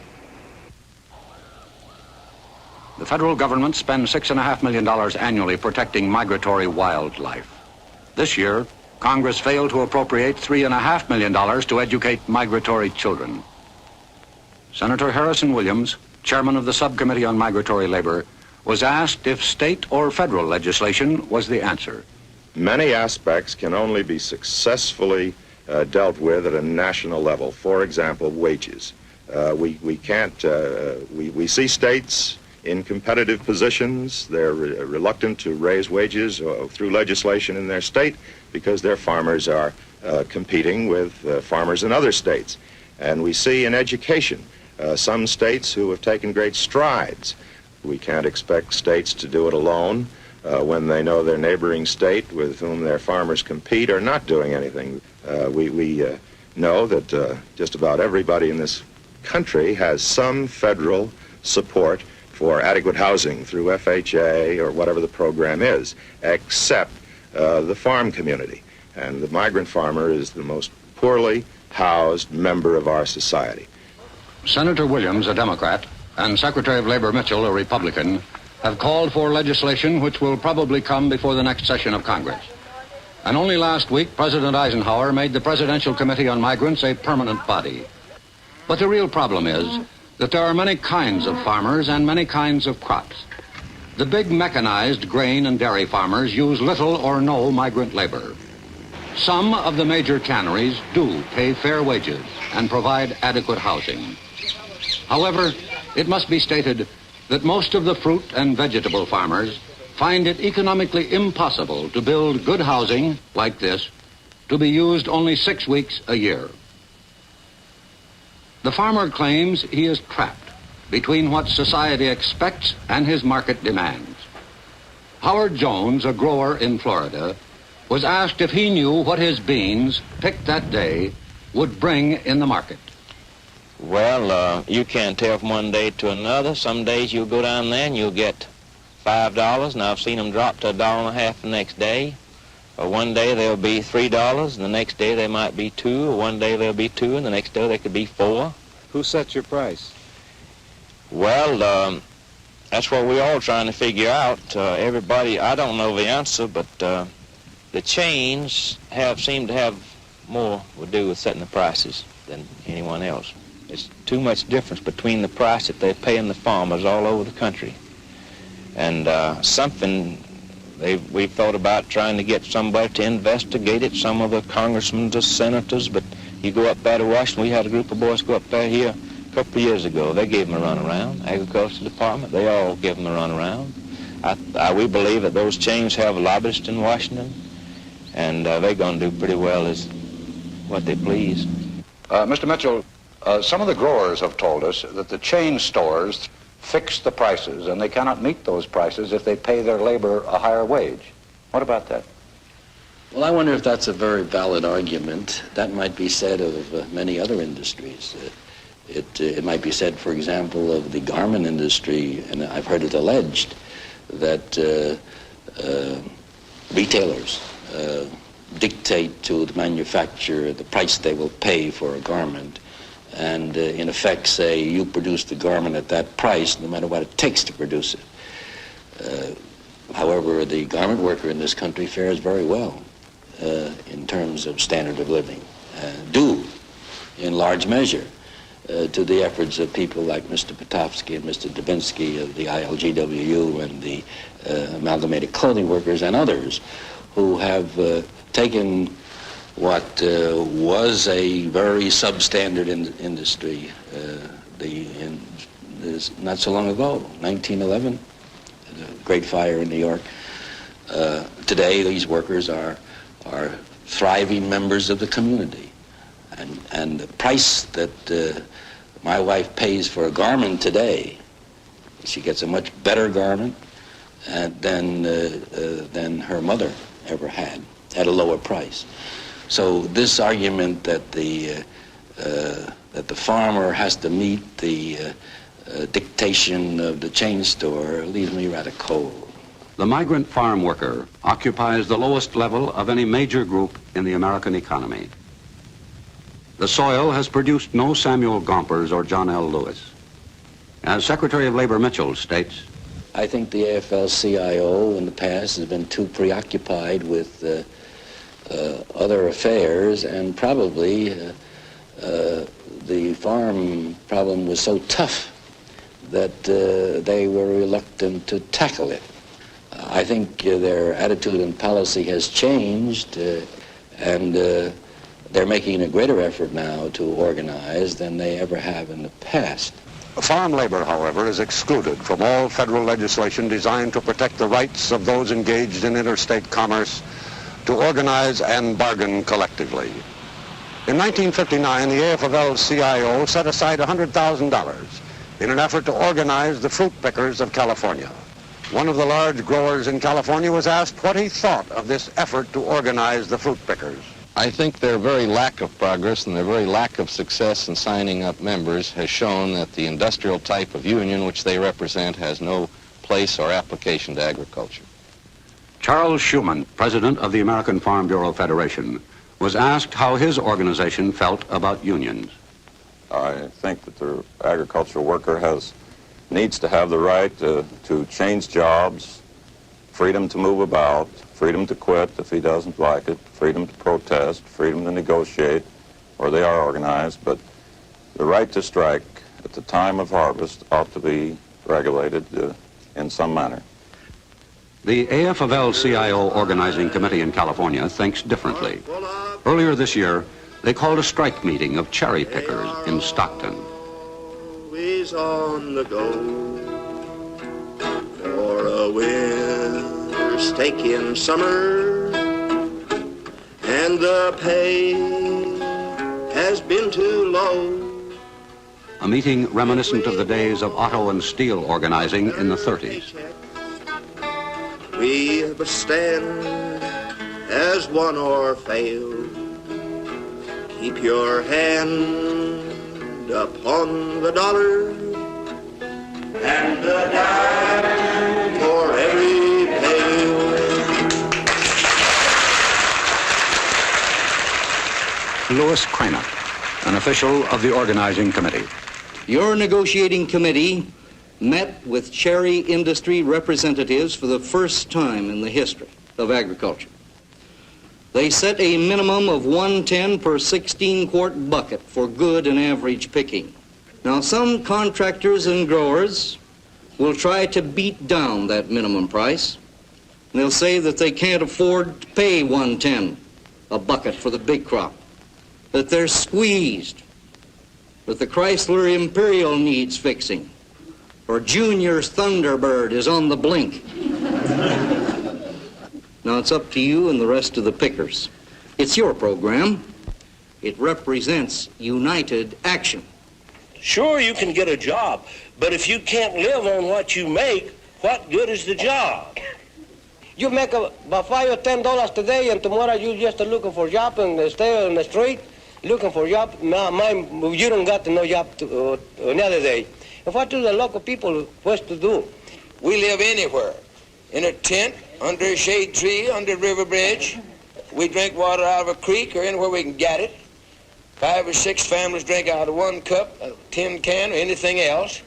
The federal government spends $6.5 million annually protecting migratory wildlife. This year, Congress failed to appropriate $3.5 million to educate migratory children. Senator Harrison Williams, chairman of the Subcommittee on Migratory Labor, was asked if state or federal legislation was the answer. Many aspects can only be successfully dealt with at a national level. For example, wages. We see states in competitive positions. They're reluctant to raise wages through legislation in their state because their farmers are competing with farmers in other states. And we see in education some states who have taken great strides. We can't expect states to do it alone when they know their neighboring state with whom their farmers compete are not doing anything. We know that just about everybody in this country has some federal support for adequate housing through FHA or whatever the program is, except the farm community. And the migrant farmer is the most poorly housed member of our society. Senator Williams, a Democrat, and Secretary of Labor Mitchell, a Republican, have called for legislation which will probably come before the next session of Congress. And only last week, President Eisenhower made the Presidential Committee on Migrants a permanent body. But the real problem is that there are many kinds of farmers and many kinds of crops. The big mechanized grain and dairy farmers use little or no migrant labor. Some of the major canneries do pay fair wages and provide adequate housing. However, it must be stated that most of the fruit and vegetable farmers find it economically impossible to build good housing like this to be used only 6 weeks a year. The farmer claims he is trapped between what society expects and his market demands. Howard Jones, a grower in Florida, was asked if he knew what his beans, picked that day, would bring in the market. Well, you can't tell from one day to another. Some days you'll go down there and you'll get $5, and I've seen them drop to $1.50 the next day. Or one day they'll be $3, and the next day they might be $2, or one day they'll be $2, and the next day they could be $4. Who sets your price? Well, that's what we're all trying to figure out. Everybody, I don't know the answer, but the chains seem to have more to do with setting the prices than anyone else. There's too much difference between the price that they're paying the farmers all over the country. And we've thought about trying to get somebody to investigate it, some of the congressmen, the senators, but you go up there to Washington. We had a group of boys go up there here a couple of years ago. They gave them a runaround. Agriculture Department, they all give them a runaround. We believe that those chains have lobbyists in Washington, and they're going to do pretty well as what they please. Mr. Mitchell, some of the growers have told us that the chain stores fix the prices, and they cannot meet those prices if they pay their labor a higher wage. What about that? Well, I wonder if that's a very valid argument. That might be said of many other industries. It might be said, for example, of the garment industry, and I've heard it alleged that retailers dictate to the manufacturer the price they will pay for a garment, and in effect say, you produce the garment at that price no matter what it takes to produce it. However, the garment worker in this country fares very well in terms of standard of living, due in large measure to the efforts of people like Mr. Potofsky and Mr. Dubinsky of the ILGWU and the Amalgamated Clothing Workers and others who have taken what was a very substandard industry not so long ago, 1911, the Great Fire in New York. Today, these workers are thriving members of the community. And the price that my wife pays for a garment today, she gets a much better garment than her mother ever had at a lower price. So this argument that the farmer has to meet the dictation of the chain store leaves me rather cold. The migrant farm worker occupies the lowest level of any major group in the American economy. The soil has produced no Samuel Gompers or John L. Lewis. As Secretary of Labor Mitchell states, I think the AFL-CIO in the past has been too preoccupied with other affairs, and probably the farm problem was so tough that they were reluctant to tackle it. I think their attitude and policy has changed, and they're making a greater effort now to organize than they ever have in the past. Farm labor, however, is excluded from all federal legislation designed to protect the rights of those engaged in interstate commerce to organize and bargain collectively. In 1959, the AFL-CIO set aside $100,000 in an effort to organize the fruit pickers of California. One of the large growers in California was asked what he thought of this effort to organize the fruit pickers. I think their very lack of progress and their very lack of success in signing up members has shown that the industrial type of union which they represent has no place or application to agriculture. Charles Schumann, president of the American Farm Bureau Federation, was asked how his organization felt about unions. I think that the agricultural worker needs to have the right to change jobs, freedom to move about, freedom to quit if he doesn't like it, freedom to protest, freedom to negotiate where they are organized, but the right to strike at the time of harvest ought to be regulated in some manner. The AFL-CIO organizing committee in California thinks differently. Earlier this year, they called a strike meeting of cherry pickers in Stockton. Always on the go for a winter steak in summer, and the pay has been too low. A meeting reminiscent of the days of auto and steel organizing in the 30s. We must stand as one or fail. Keep your hand upon the dollar and a dime for every pail. Louis Craner, an official of the organizing committee. Your negotiating committee met with cherry industry representatives for the first time in the history of agriculture. They set a minimum of 110 per 16-quart bucket for good and average picking. Now, some contractors and growers will try to beat down that minimum price. And they'll say that they can't afford to pay 110 a bucket for the big crop, that they're squeezed, that the Chrysler Imperial needs fixing, or Junior's Thunderbird is on the blink. Now it's up to you and the rest of the pickers. It's your program. It represents united action. Sure, you can get a job, but if you can't live on what you make, what good is the job? You make about $5 or $10 today, and tomorrow you just looking for a job and stay on the street looking for a job. You don't got no job another day. And what do the local people supposed to do? We live anywhere, in a tent, under a shade tree, under a river bridge. We drink water out of a creek or anywhere we can get it. 5 or 6 families drink out of 1 cup, a tin can, or anything else.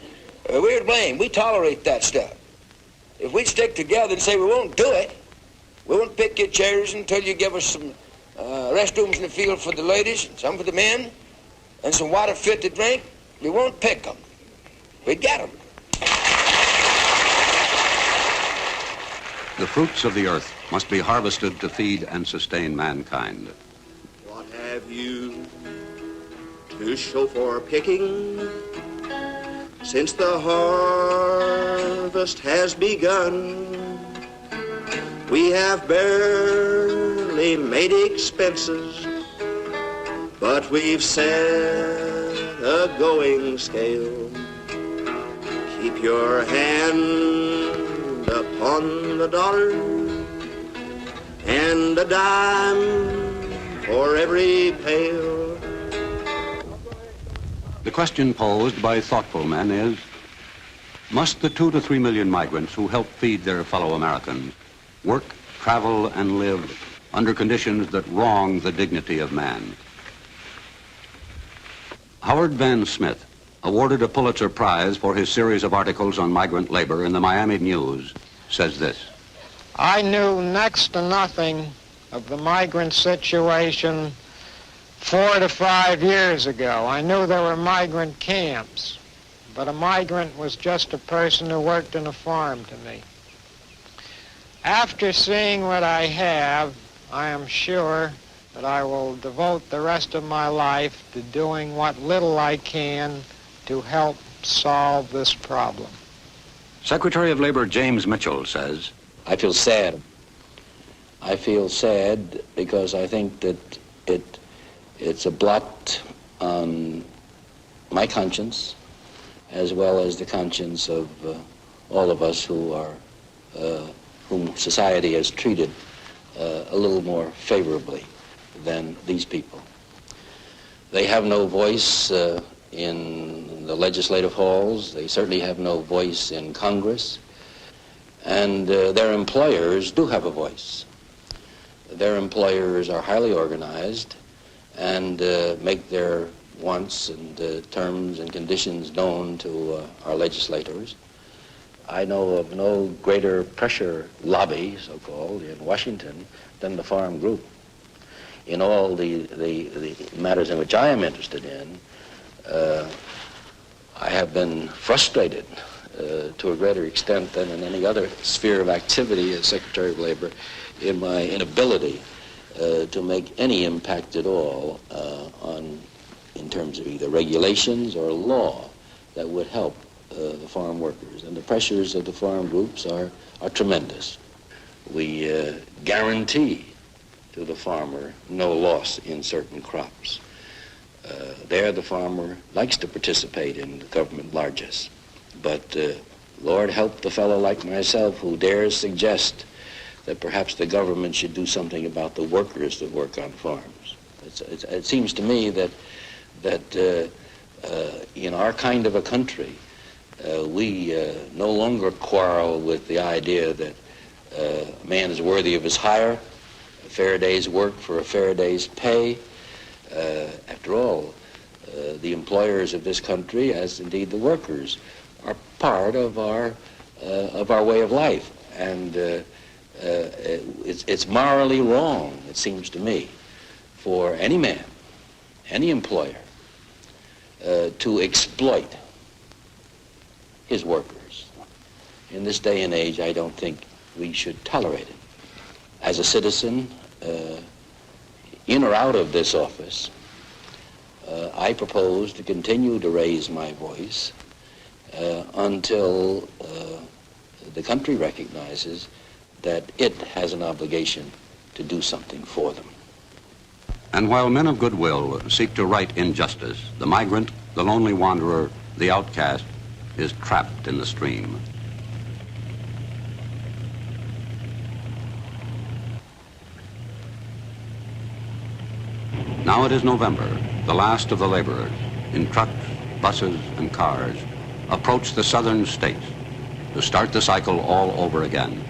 We're to blame. We tolerate that stuff. If we stick together and say we won't do it, we won't pick your cherries until you give us some restrooms in the field for the ladies, some for the men, and some water fit to drink, we won't pick them. We get them. The fruits of the earth must be harvested to feed and sustain mankind. What have you to show for picking since the harvest has begun? We have barely made expenses, but we've set a going scale. Keep your hand upon the dollar and a dime for every pail. The question posed by thoughtful men is, must the 2 to 3 million migrants who help feed their fellow Americans work, travel, and live under conditions that wrong the dignity of man? Howard Van Smith, awarded a Pulitzer Prize for his series of articles on migrant labor in the Miami News, says this. I knew next to nothing of the migrant situation 4 to 5 years ago. I knew there were migrant camps, but a migrant was just a person who worked in a farm to me. After seeing what I have, I am sure that I will devote the rest of my life to doing what little I can to help solve this problem. Secretary of Labor James Mitchell says, I feel sad. I feel sad because I think that it It's a blot on my conscience, as well as the conscience of all of us who are, whom society has treated a little more favorably than these people. They have no voice in the legislative halls. They certainly have no voice in Congress. And their employers do have a voice. Their employers are highly organized and make their wants and terms and conditions known to our legislators. I know of no greater pressure lobby, so-called, in Washington than the farm group. In all the matters in which I am interested in, I have been frustrated to a greater extent than in any other sphere of activity as Secretary of Labor in my inability to make any impact at all in terms of either regulations or law that would help the farm workers. And the pressures of the farm groups are tremendous. We guarantee to the farmer no loss in certain crops. There the farmer likes to participate in the government largesse. But Lord help the fellow like myself who dares suggest that perhaps the government should do something about the workers that work on farms. It seems to me that in our kind of a country, we no longer quarrel with the idea that a man is worthy of his hire, a fair day's work for a fair day's pay. After all, the employers of this country, as indeed the workers, are part of our way of life, and it's morally wrong, it seems to me, for any man, any employer, to exploit his workers. In this day and age, I don't think we should tolerate it. As a citizen, in or out of this office, I propose to continue to raise my voice until the country recognizes that it has an obligation to do something for them. And while men of goodwill seek to right injustice, the migrant, the lonely wanderer, the outcast, is trapped in the stream. Now it is November. The last of the laborers, in trucks, buses, and cars, approach the southern states to start the cycle all over again.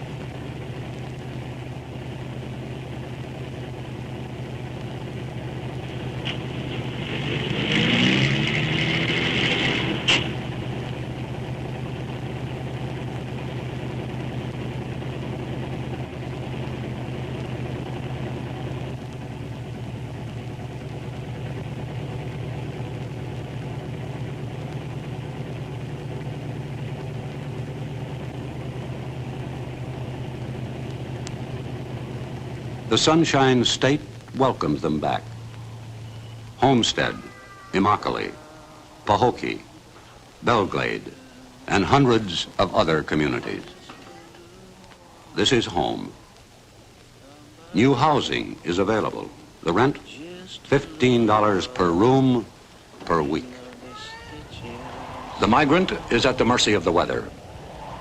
The Sunshine State welcomes them back. Homestead, Immokalee, Pahokee, Belglade, and hundreds of other communities. This is home. New housing is available. The rent, $15 per room per week. The migrant is at the mercy of the weather.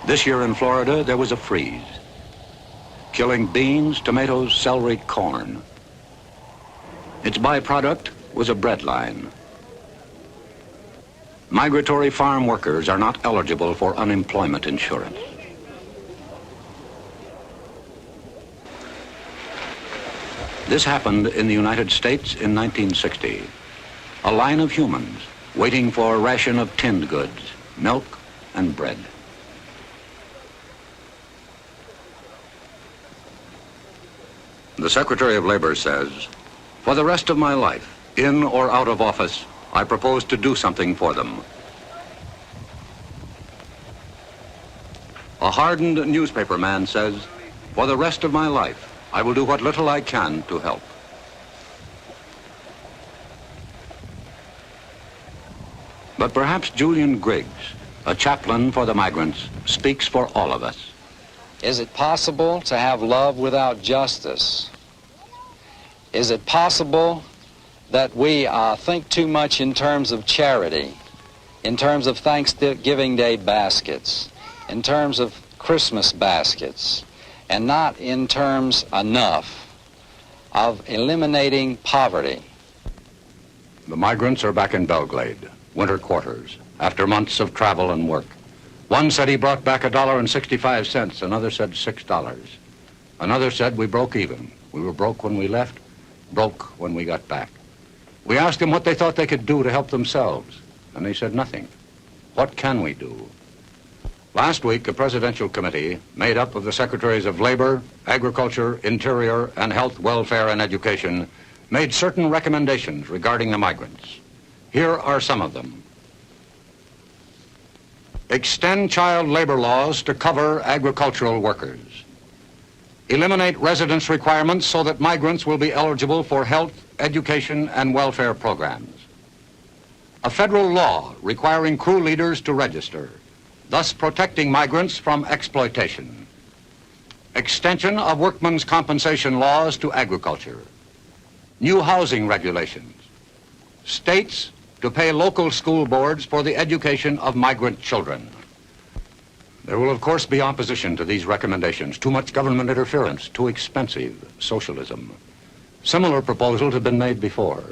This year in Florida, there was a freeze, killing beans, tomatoes, celery, corn. Its byproduct was a bread line. Migratory farm workers are not eligible for unemployment insurance. This happened in the United States in 1960. A line of humans waiting for a ration of tinned goods, milk and bread. The Secretary of Labor says, for the rest of my life, in or out of office, I propose to do something for them. A hardened newspaper man says, for the rest of my life, I will do what little I can to help. But perhaps Julian Griggs, a chaplain for the migrants, speaks for all of us. Is it possible to have love without justice? Is it possible that we think too much in terms of charity, in terms of Thanksgiving Day baskets, in terms of Christmas baskets, and not in terms enough of eliminating poverty. The migrants are back in Belgrade, winter quarters, after months of travel and work. One said he brought back $1.65, another said $6. Another said we broke even. We were broke when we left, broke when we got back. We asked them what they thought they could do to help themselves, and they said nothing. What can we do? Last week, a presidential committee made up of the Secretaries of Labor, Agriculture, Interior, and Health, Welfare, and Education made certain recommendations regarding the migrants. Here are some of them. Extend child labor laws to cover agricultural workers. Eliminate residence requirements so that migrants will be eligible for health, education, and welfare programs. A federal law requiring crew leaders to register, thus protecting migrants from exploitation. Extension of workmen's compensation laws to agriculture. New housing regulations. States to pay local school boards for the education of migrant children. There will, of course, be opposition to these recommendations. Too much government interference, too expensive, socialism. Similar proposals have been made before.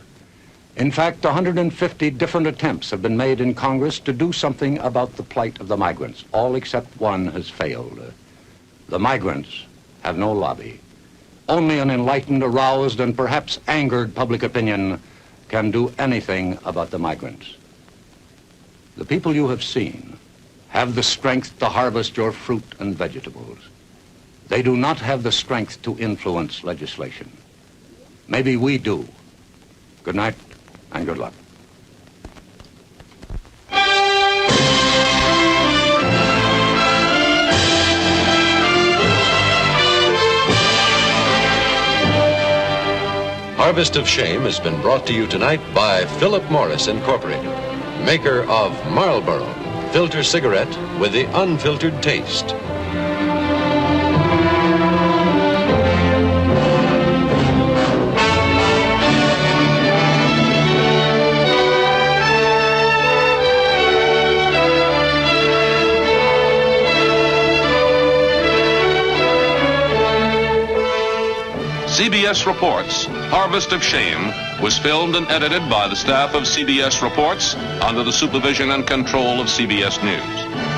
In fact, 150 different attempts have been made in Congress to do something about the plight of the migrants. All except one has failed. The migrants have no lobby. Only an enlightened, aroused, and perhaps angered public opinion can do anything about the migrants. The people you have seen have the strength to harvest your fruit and vegetables. They do not have the strength to influence legislation. Maybe we do. Good night and good luck. Harvest of Shame has been brought to you tonight by Philip Morris Incorporated, maker of Marlboro, filter cigarette with the unfiltered taste. CBS Reports, Harvest of Shame, was filmed and edited by the staff of CBS Reports under the supervision and control of CBS News.